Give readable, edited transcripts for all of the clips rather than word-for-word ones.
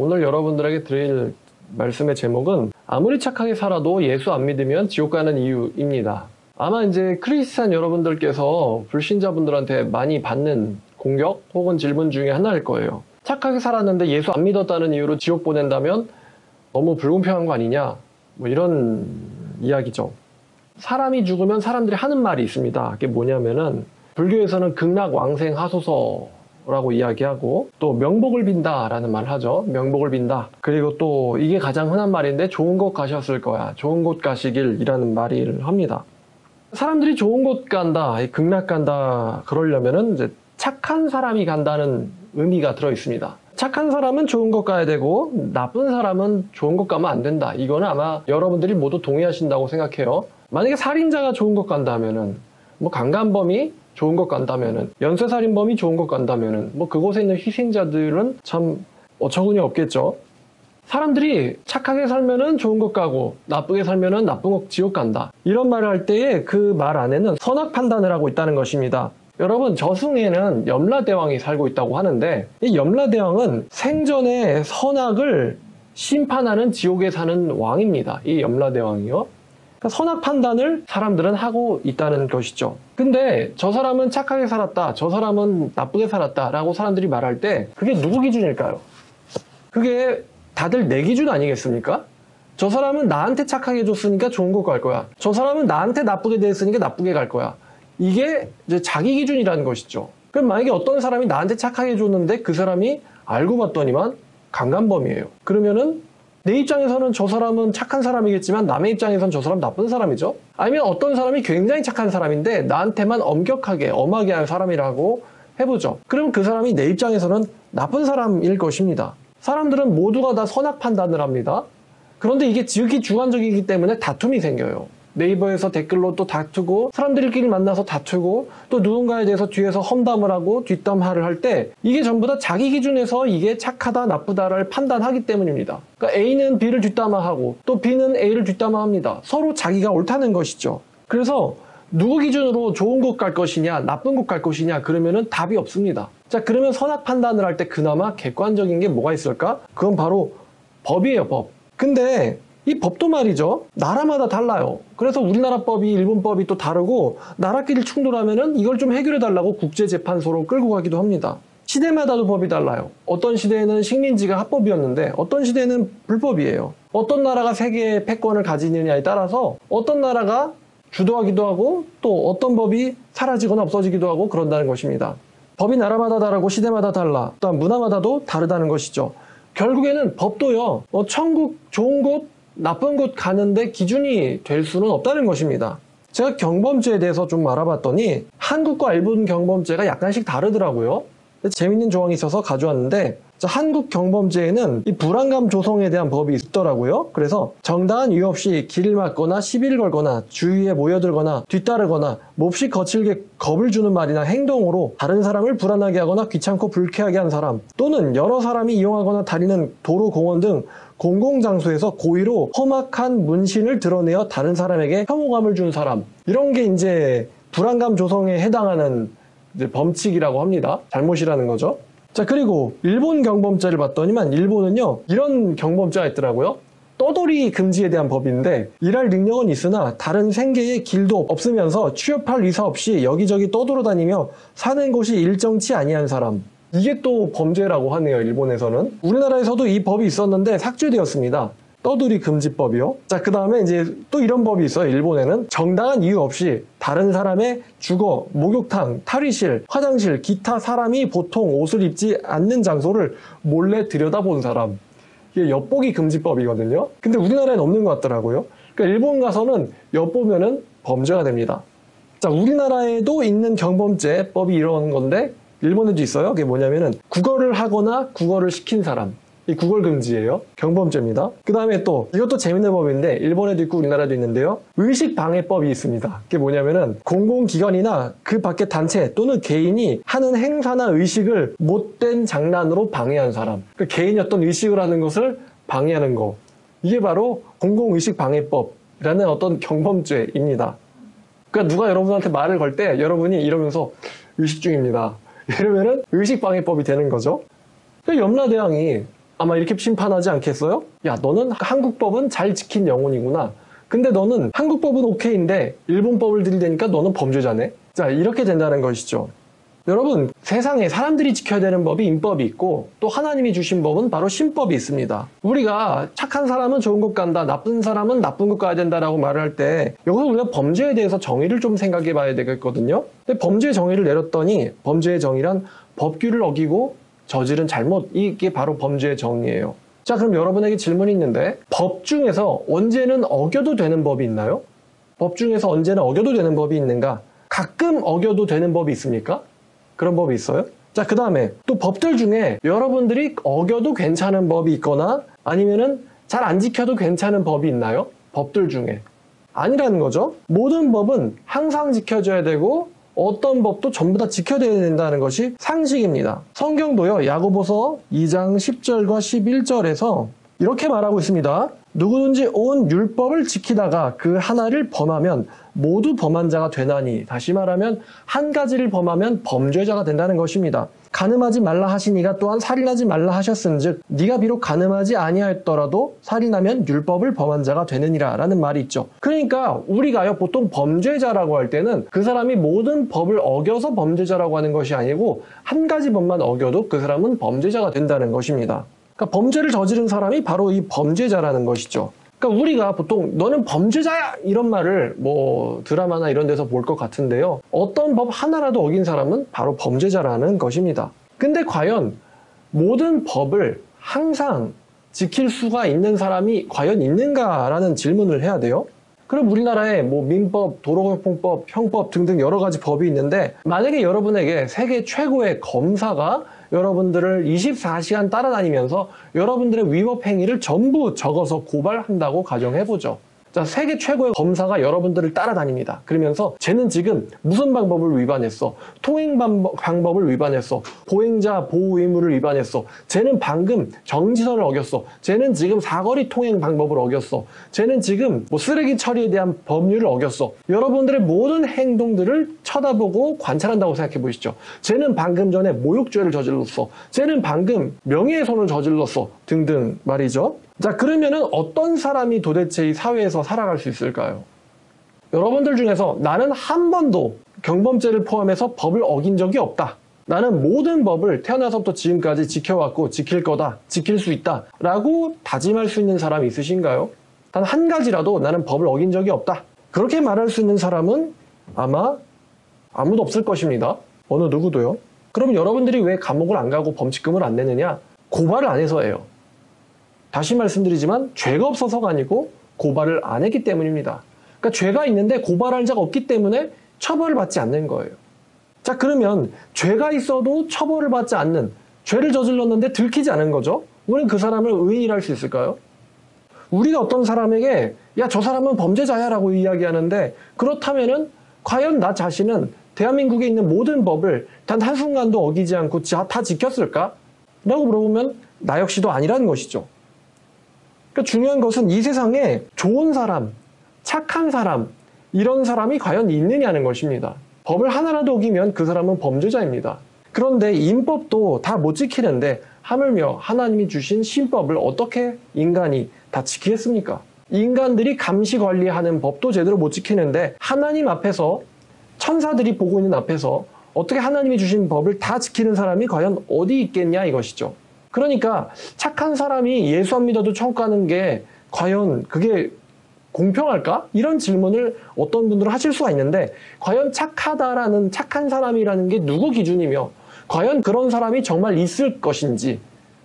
오늘 여러분들에게 드릴 말씀의 제목은 아무리 착하게 살아도 예수 안 믿으면 지옥 가는 이유입니다. 아마 이제 크리스찬 여러분들께서 불신자분들한테 많이 받는 공격 혹은 질문 중에 하나일 거예요. 착하게 살았는데 예수 안 믿었다는 이유로 지옥 보낸다면 너무 불공평한 거 아니냐, 뭐 이런 이야기죠. 사람이 죽으면 사람들이 하는 말이 있습니다. 그게 뭐냐면은 불교에서는 극락왕생하소서라고 이야기하고, 또 명복을 빈다라는 말을 하죠. 명복을 빈다. 그리고 또 이게 가장 흔한 말인데, 좋은 곳 가셨을 거야, 좋은 곳 가시길이라는 말을 합니다. 사람들이 좋은 곳 간다, 극락 간다 그러려면은 이제 착한 사람이 간다는 의미가 들어 있습니다. 착한 사람은 좋은 곳 가야 되고 나쁜 사람은 좋은 곳 가면 안 된다. 이거는 아마 여러분들이 모두 동의하신다고 생각해요. 만약에 살인자가 좋은 곳 간다면은, 뭐 강간범이 좋은 곳 간다면은, 연쇄살인범이 좋은 곳 간다면은, 뭐 그곳에 있는 희생자들은 참 어처구니 없겠죠. 사람들이 착하게 살면은 좋은 곳 가고 나쁘게 살면은 나쁜 곳 지옥 간다, 이런 말을 할 때에 그 말 안에는 선악 판단을 하고 있다는 것입니다. 여러분, 저승에는 염라대왕이 살고 있다고 하는데, 이 염라대왕은 생전에 선악을 심판하는 지옥에 사는 왕입니다. 이 염라대왕이요. 그러니까 선악 판단을 사람들은 하고 있다는 것이죠. 근데 저 사람은 착하게 살았다, 저 사람은 나쁘게 살았다 라고 사람들이 말할 때 그게 누구 기준일까요? 그게 다들 내 기준 아니겠습니까? 저 사람은 나한테 착하게 해줬으니까 좋은 곳 갈 거야, 저 사람은 나한테 나쁘게 대했으니까 나쁘게 갈 거야. 이게 이제 자기 기준이라는 것이죠. 그럼 만약에 어떤 사람이 나한테 착하게 해줬는데 그 사람이 알고 봤더니만 강간범이에요. 그러면은 내 입장에서는 저 사람은 착한 사람이겠지만 남의 입장에서는 저 사람 나쁜 사람이죠. 아니면 어떤 사람이 굉장히 착한 사람인데 나한테만 엄격하게 엄하게 한 사람이라고 해보죠. 그럼 그 사람이 내 입장에서는 나쁜 사람일 것입니다. 사람들은 모두가 다 선악 판단을 합니다. 그런데 이게 지극히 주관적이기 때문에 다툼이 생겨요. 네이버에서 댓글로 또 다투고, 사람들끼리 만나서 다투고, 또 누군가에 대해서 뒤에서 험담을 하고 뒷담화를 할 때 이게 전부 다 자기 기준에서 이게 착하다 나쁘다를 판단하기 때문입니다. 그러니까 A는 B를 뒷담화하고 또 B는 A를 뒷담화합니다. 서로 자기가 옳다는 것이죠. 그래서 누구 기준으로 좋은 곳 갈 것이냐 나쁜 곳 갈 것이냐 그러면은 답이 없습니다. 자, 그러면 선악 판단을 할 때 그나마 객관적인 게 뭐가 있을까? 그건 바로 법이에요, 법. 근데 이 법도 말이죠, 나라마다 달라요. 그래서 우리나라 법이 일본 법이 또 다르고, 나라끼리 충돌하면은 이걸 좀 해결해 달라고 국제재판소로 끌고 가기도 합니다. 시대마다도 법이 달라요. 어떤 시대에는 식민지가 합법이었는데 어떤 시대에는 불법이에요. 어떤 나라가 세계의 패권을 가지느냐에 따라서 어떤 나라가 주도하기도 하고 또 어떤 법이 사라지거나 없어지기도 하고 그런다는 것입니다. 법이 나라마다 다르고 시대마다 달라, 또한 문화마다도 다르다는 것이죠. 결국에는 법도요, 천국 좋은 곳 나쁜 곳 가는데 기준이 될 수는 없다는 것입니다. 제가 경범죄에 대해서 좀 알아봤더니 한국과 일본 경범죄가 약간씩 다르더라고요. 재밌는 조항이 있어서 가져왔는데, 한국 경범죄에는 이 불안감 조성에 대한 법이 있더라고요. 그래서 정당한 이유 없이 길을 막거나 시비를 걸거나 주위에 모여들거나 뒤따르거나 몹시 거칠게 겁을 주는 말이나 행동으로 다른 사람을 불안하게 하거나 귀찮고 불쾌하게 한 사람, 또는 여러 사람이 이용하거나 다니는 도로, 공원 등 공공장소에서 고의로 험악한 문신을 드러내어 다른 사람에게 혐오감을 준 사람, 이런 게 이제 불안감 조성에 해당하는 이제 범칙이라고 합니다. 잘못이라는 거죠. 자, 그리고 일본 경범죄를 봤더니만 일본은요, 이런 경범죄가 있더라고요. 떠돌이 금지에 대한 법인데, 일할 능력은 있으나 다른 생계의 길도 없으면서 취업할 의사 없이 여기저기 떠돌아다니며 사는 곳이 일정치 아니한 사람, 이게 또 범죄라고 하네요, 일본에서는. 우리나라에서도 이 법이 있었는데 삭제되었습니다. 떠돌이 금지법이요. 자, 그 다음에 이제 또 이런 법이 있어요. 일본에는 정당한 이유 없이 다른 사람의 주거, 목욕탕, 탈의실, 화장실, 기타 사람이 보통 옷을 입지 않는 장소를 몰래 들여다본 사람, 이게 엿보기 금지법이거든요. 근데 우리나라에는 없는 것 같더라고요. 그러니까 일본 가서는 엿보면은 범죄가 됩니다. 자, 우리나라에도 있는 경범죄법이 이런 건데 일본에도 있어요. 그게 뭐냐면은 국어를 하거나 국어를 시킨 사람, 이 구걸 금지예요. 경범죄입니다. 그 다음에 또 이것도 재밌는 법인데 일본에도 있고 우리나라에도 있는데요, 의식방해법이 있습니다. 그게 뭐냐면은 공공기관이나 그 밖의 단체 또는 개인이 하는 행사나 의식을 못된 장난으로 방해한 사람, 그러니까 개인이 어떤 의식을 하는 것을 방해하는 거, 이게 바로 공공의식방해법이라는 어떤 경범죄입니다. 그러니까 누가 여러분한테 말을 걸 때 여러분이 이러면서 의식 중입니다, 이러면은 의식방해법이 되는 거죠. 염라대왕이 아마 이렇게 심판하지 않겠어요? 야, 너는 한국법은 잘 지킨 영혼이구나. 근데 너는 한국법은 오케이인데 일본법을 들이대니까 너는 범죄자네. 자, 이렇게 된다는 것이죠. 여러분, 세상에 사람들이 지켜야 되는 법이 인법이 있고 또 하나님이 주신 법은 바로 신법이 있습니다. 우리가 착한 사람은 좋은 곳 간다, 나쁜 사람은 나쁜 곳 가야 된다라고 말을 할 때 여기서 우리가 범죄에 대해서 정의를 좀 생각해 봐야 되겠거든요. 근데 범죄의 정의를 내렸더니 범죄의 정의란 법규를 어기고 저지른 잘못, 이게 바로 범죄의 정의예요. 자, 그럼 여러분에게 질문이 있는데 법 중에서 언제는 어겨도 되는 법이 있나요? 법 중에서 언제는 어겨도 되는 법이 있는가? 가끔 어겨도 되는 법이 있습니까? 그런 법이 있어요? 자, 그 다음에 또 법들 중에 여러분들이 어겨도 괜찮은 법이 있거나 아니면은 잘 안 지켜도 괜찮은 법이 있나요? 법들 중에. 아니라는 거죠. 모든 법은 항상 지켜져야 되고 어떤 법도 전부 다 지켜야 된다는 것이 상식입니다. 성경도요, 야고보서 2장 10절과 11절에서 이렇게 말하고 있습니다. 누구든지 온 율법을 지키다가 그 하나를 범하면 모두 범한 자가 되나니, 다시 말하면 한 가지를 범하면 범죄자가 된다는 것입니다. 간음하지 말라 하시니가 또한 살인하지 말라 하셨은즉 네가 비록 간음하지 아니하였더라도 살인하면 율법을 범한 자가 되느니라 라는 말이 있죠. 그러니까 우리가요, 보통 범죄자라고 할 때는 그 사람이 모든 법을 어겨서 범죄자라고 하는 것이 아니고 한 가지 법만 어겨도 그 사람은 범죄자가 된다는 것입니다. 그러니까 범죄를 저지른 사람이 바로 이 범죄자라는 것이죠. 그러니까 우리가 보통 너는 범죄자야! 이런 말을 뭐 드라마나 이런 데서 볼 것 같은데요. 어떤 법 하나라도 어긴 사람은 바로 범죄자라는 것입니다. 근데 과연 모든 법을 항상 지킬 수가 있는 사람이 과연 있는가라는 질문을 해야 돼요. 그럼 우리나라에 뭐 민법, 도로교통법, 형법 등등 여러 가지 법이 있는데 만약에 여러분에게 세계 최고의 검사가 여러분들을 24시간 따라다니면서 여러분들의 위법 행위를 전부 적어서 고발한다고 가정해보죠. 자, 세계 최고의 검사가 여러분들을 따라다닙니다. 그러면서 쟤는 지금 무슨 방법을 위반했어? 통행 방법을 위반했어. 보행자 보호 의무를 위반했어. 쟤는 방금 정지선을 어겼어. 쟤는 지금 사거리 통행 방법을 어겼어. 쟤는 지금 뭐 쓰레기 처리에 대한 법률을 어겼어. 여러분들의 모든 행동들을 쳐다보고 관찰한다고 생각해 보시죠. 쟤는 방금 전에 모욕죄를 저질렀어. 쟤는 방금 명예훼손을 저질렀어. 등등 말이죠. 자, 그러면은 어떤 사람이 도대체 이 사회에서 살아갈 수 있을까요? 여러분들 중에서 나는 한 번도 경범죄를 포함해서 법을 어긴 적이 없다. 나는 모든 법을 태어나서부터 지금까지 지켜왔고 지킬 거다, 지킬 수 있다 라고 다짐할 수 있는 사람이 있으신가요? 단 한 가지라도 나는 법을 어긴 적이 없다. 그렇게 말할 수 있는 사람은 아마 아무도 없을 것입니다. 어느 누구도요. 그럼 여러분들이 왜 감옥을 안 가고 범칙금을 안 내느냐? 고발을 안 해서예요. 다시 말씀드리지만 죄가 없어서가 아니고 고발을 안 했기 때문입니다. 그러니까 죄가 있는데 고발할 자가 없기 때문에 처벌을 받지 않는 거예요. 자, 그러면 죄가 있어도 처벌을 받지 않는, 죄를 저질렀는데 들키지 않은 거죠. 우리는 그 사람을 의인이라 할 수 있을까요? 우리가 어떤 사람에게 야, 저 사람은 범죄자야 라고 이야기하는데 그렇다면은 과연 나 자신은 대한민국에 있는 모든 법을 단 한순간도 어기지 않고 다 지켰을까? 라고 물어보면 나 역시도 아니라는 것이죠. 그러니까 중요한 것은 이 세상에 좋은 사람, 착한 사람, 이런 사람이 과연 있느냐는 것입니다. 법을 하나라도 어기면 그 사람은 범죄자입니다. 그런데 인법도 다 못 지키는데 하물며 하나님이 주신 신법을 어떻게 인간이 다 지키겠습니까? 인간들이 감시 관리하는 법도 제대로 못 지키는데 하나님 앞에서, 천사들이 보고 있는 앞에서 어떻게 하나님이 주신 법을 다 지키는 사람이 과연 어디 있겠냐 이것이죠. 그러니까 착한 사람이 예수 안 믿어도 천국 가는 게 과연 그게 공평할까? 이런 질문을 어떤 분들은 하실 수가 있는데 과연 착하다라는, 착한 사람이라는 게 누구 기준이며 과연 그런 사람이 정말 있을 것인지,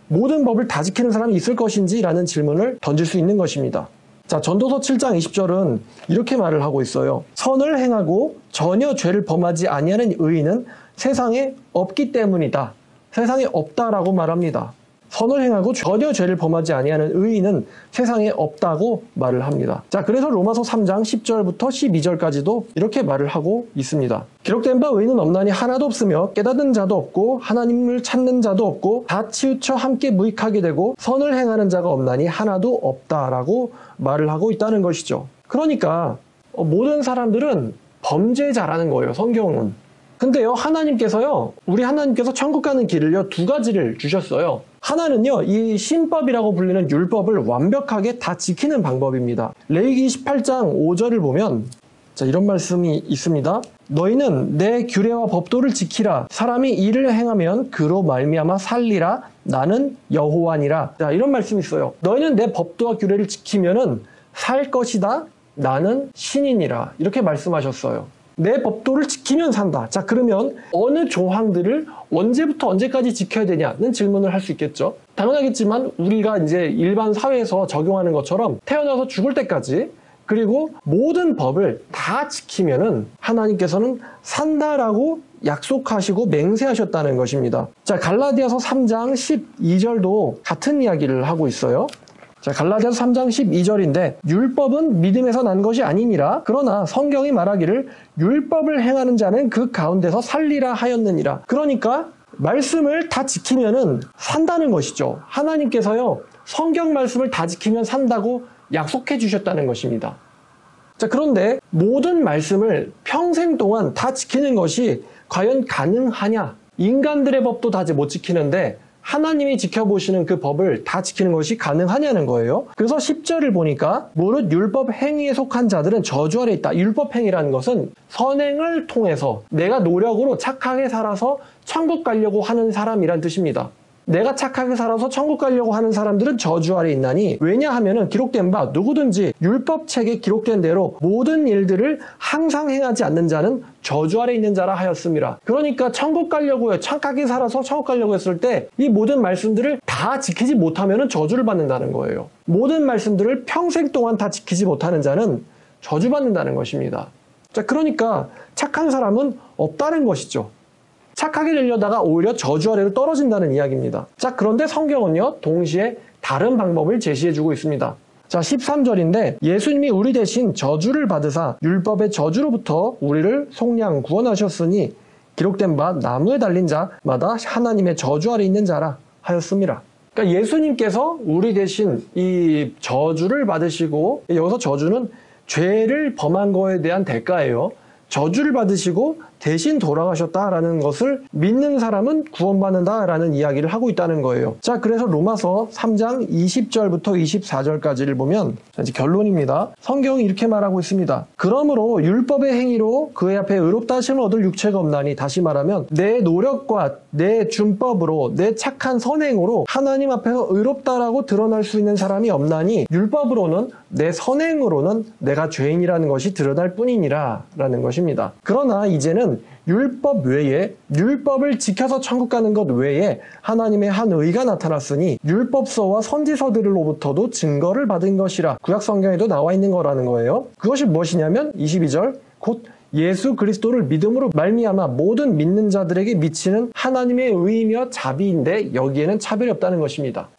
모든 법을 다 지키는 사람이 있을 것인지 라는 질문을 던질 수 있는 것입니다. 자, 전도서 7장 20절은 이렇게 말을 하고 있어요. 선을 행하고 전혀 죄를 범하지 아니하는 의인은 세상에 없기 때문이다. 세상에 없다라고 말합니다. 선을 행하고 전혀 죄를 범하지 아니하는 의인은 세상에 없다고 말을 합니다. 자, 그래서 로마서 3장 10절부터 12절까지도 이렇게 말을 하고 있습니다. 기록된 바 의인은 없나니 하나도 없으며 깨닫는 자도 없고 하나님을 찾는 자도 없고 다 치우쳐 함께 무익하게 되고 선을 행하는 자가 없나니 하나도 없다라고 말을 하고 있다는 것이죠. 그러니까 모든 사람들은 범죄자라는 거예요, 성경은. 근데요, 하나님께서요, 우리 하나님께서 천국 가는 길을요, 두 가지를 주셨어요. 하나는요, 이 신법이라고 불리는 율법을 완벽하게 다 지키는 방법입니다. 레위기 28장 5절을 보면 자, 이런 말씀이 있습니다. 너희는 내 규례와 법도를 지키라. 사람이 이를 행하면 그로 말미암아 살리라. 나는 여호와니라. 자, 이런 말씀이 있어요. 너희는 내 법도와 규례를 지키면은 살 것이다. 나는 신이니라. 이렇게 말씀하셨어요. 내 법도를 지키면 산다. 자, 그러면 어느 조항들을 언제부터 언제까지 지켜야 되냐는 질문을 할 수 있겠죠. 당연하겠지만 우리가 이제 일반 사회에서 적용하는 것처럼 태어나서 죽을 때까지 그리고 모든 법을 다 지키면은 하나님께서는 산다라고 약속하시고 맹세하셨다는 것입니다. 자, 갈라디아서 3장 12절도 같은 이야기를 하고 있어요. 자, 갈라디아서 3장 12절인데 율법은 믿음에서 난 것이 아니니라. 그러나 성경이 말하기를 율법을 행하는 자는 그 가운데서 살리라 하였느니라. 그러니까 말씀을 다 지키면은 산다는 것이죠. 하나님께서요, 성경 말씀을 다 지키면 산다고 약속해 주셨다는 것입니다. 자, 그런데 모든 말씀을 평생 동안 다 지키는 것이 과연 가능하냐? 인간들의 법도 다 못 지키는데 하나님이 지켜보시는 그 법을 다 지키는 것이 가능하냐는 거예요. 그래서 10절을 보니까 무릇 율법 행위에 속한 자들은 저주 아래 있다. 율법 행위라는 것은 선행을 통해서 내가 노력으로 착하게 살아서 천국 가려고 하는 사람이란 뜻입니다. 내가 착하게 살아서 천국 가려고 하는 사람들은 저주 아래 있나니 왜냐하면 기록된 바 누구든지 율법책에 기록된 대로 모든 일들을 항상 행하지 않는 자는 저주 아래 있는 자라 하였음이라. 그러니까 천국 가려고 해 착하게 살아서 천국 가려고 했을 때 이 모든 말씀들을 다 지키지 못하면 저주를 받는다는 거예요. 모든 말씀들을 평생 동안 다 지키지 못하는 자는 저주받는다는 것입니다. 자, 그러니까 착한 사람은 없다는 것이죠. 착하게 되려다가 오히려 저주 아래로 떨어진다는 이야기입니다. 자, 그런데 성경은요, 동시에 다른 방법을 제시해주고 있습니다. 자, 13절인데 예수님이 우리 대신 저주를 받으사 율법의 저주로부터 우리를 속량 구원하셨으니 기록된 바 나무에 달린 자마다 하나님의 저주 아래 있는 자라 하였습니다. 그러니까 예수님께서 우리 대신 이 저주를 받으시고, 여기서 저주는 죄를 범한 거에 대한 대가예요. 저주를 받으시고 대신 돌아가셨다라는 것을 믿는 사람은 구원받는다라는 이야기를 하고 있다는 거예요. 자, 그래서 로마서 3장 20절부터 24절까지를 보면 이제 결론입니다. 성경이 이렇게 말하고 있습니다. 그러므로 율법의 행위로 그의 앞에 의롭다 하심을 얻을 육체가 없나니, 다시 말하면 내 노력과 내 준법으로 내 착한 선행으로 하나님 앞에서 의롭다라고 드러날 수 있는 사람이 없나니 율법으로는 내 선행으로는 내가 죄인이라는 것이 드러날 뿐이니라 라는 것입니다. 그러나 이제는 율법 외에 율법을 지켜서 천국 가는 것 외에 하나님의 한 의가 나타났으니 율법서와 선지서들로부터도 증거를 받은 것이라. 구약 성경에도 나와 있는 거라는 거예요. 그것이 무엇이냐면 22절 곧 예수 그리스도를 믿음으로 말미암아 모든 믿는 자들에게 미치는 하나님의 의이며 자비인데 여기에는 차별이 없다는 것입니다.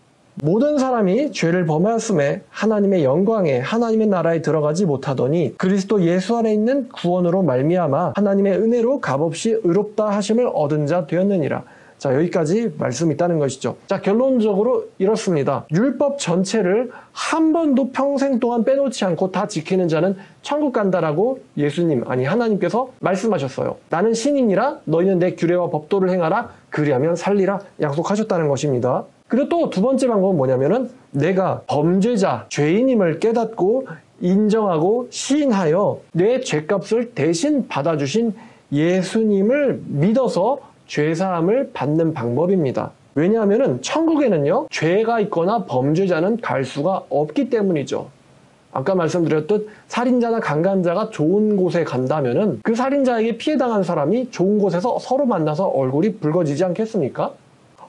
모든 사람이 죄를 범하였음에 하나님의 영광에 하나님의 나라에 들어가지 못하더니 그리스도 예수 안에 있는 구원으로 말미암아 하나님의 은혜로 값없이 의롭다 하심을 얻은 자 되었느니라. 자, 여기까지 말씀이 있다는 것이죠. 자, 결론적으로 이렇습니다. 율법 전체를 한 번도 평생 동안 빼놓지 않고 다 지키는 자는 천국 간다라고 예수님, 아니 하나님께서 말씀하셨어요. 나는 신이니라 너희는 내 규례와 법도를 행하라 그리하면 살리라 약속하셨다는 것입니다. 그리고 또 두 번째 방법은 뭐냐면은 내가 범죄자, 죄인임을 깨닫고 인정하고 시인하여 내 죄값을 대신 받아주신 예수님을 믿어서 죄사함을 받는 방법입니다. 왜냐하면은 천국에는요, 죄가 있거나 범죄자는 갈 수가 없기 때문이죠. 아까 말씀드렸듯 살인자나 강간자가 좋은 곳에 간다면은 그 살인자에게 피해당한 사람이 좋은 곳에서 서로 만나서 얼굴이 붉어지지 않겠습니까?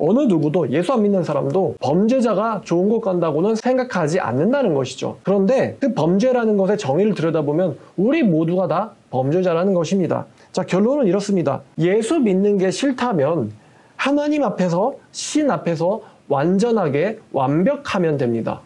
어느 누구도 예수 안 믿는 사람도 범죄자가 좋은 곳 간다고는 생각하지 않는다는 것이죠. 그런데 그 범죄라는 것의 정의를 들여다보면 우리 모두가 다 범죄자라는 것입니다. 자, 결론은 이렇습니다. 예수 믿는 게 싫다면 하나님 앞에서, 신 앞에서 완전하게 완벽하면 됩니다.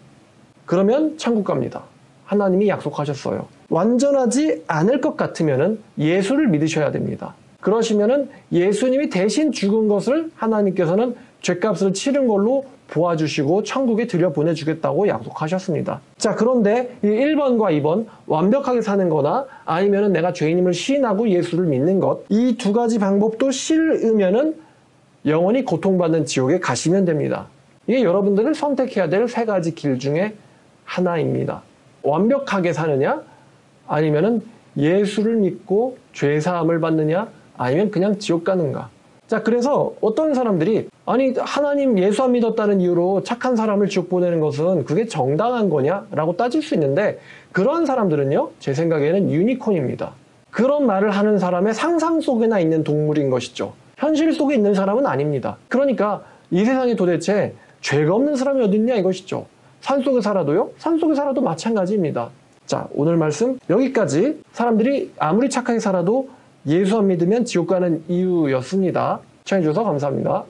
그러면 천국 갑니다. 하나님이 약속하셨어요. 완전하지 않을 것 같으면 예수를 믿으셔야 됩니다. 그러시면은 예수님이 대신 죽은 것을 하나님께서는 죄값을 치른 걸로 보아주시고 천국에 들여보내주겠다고 약속하셨습니다. 자, 그런데 이 1번과 2번 완벽하게 사는 거나 아니면은 내가 죄인임을 시인하고 예수를 믿는 것, 이 두 가지 방법도 싫으면은 영원히 고통받는 지옥에 가시면 됩니다. 이게 여러분들은 선택해야 될 세 가지 길 중에 하나입니다. 완벽하게 사느냐, 아니면은 예수를 믿고 죄사함을 받느냐, 아니면 그냥 지옥 가는가. 자, 그래서 어떤 사람들이 아니 하나님 예수 안 믿었다는 이유로 착한 사람을 지옥 보내는 것은 그게 정당한 거냐? 라고 따질 수 있는데, 그런 사람들은요, 제 생각에는 유니콘입니다. 그런 말을 하는 사람의 상상 속에나 있는 동물인 것이죠. 현실 속에 있는 사람은 아닙니다. 그러니까 이 세상에 도대체 죄가 없는 사람이 어딨냐 이것이죠. 산속에 살아도요? 산속에 살아도 마찬가지입니다. 자, 오늘 말씀 여기까지. 사람들이 아무리 착하게 살아도 예수 안 믿으면 지옥 가는 이유였습니다. 시청해주셔서 감사합니다.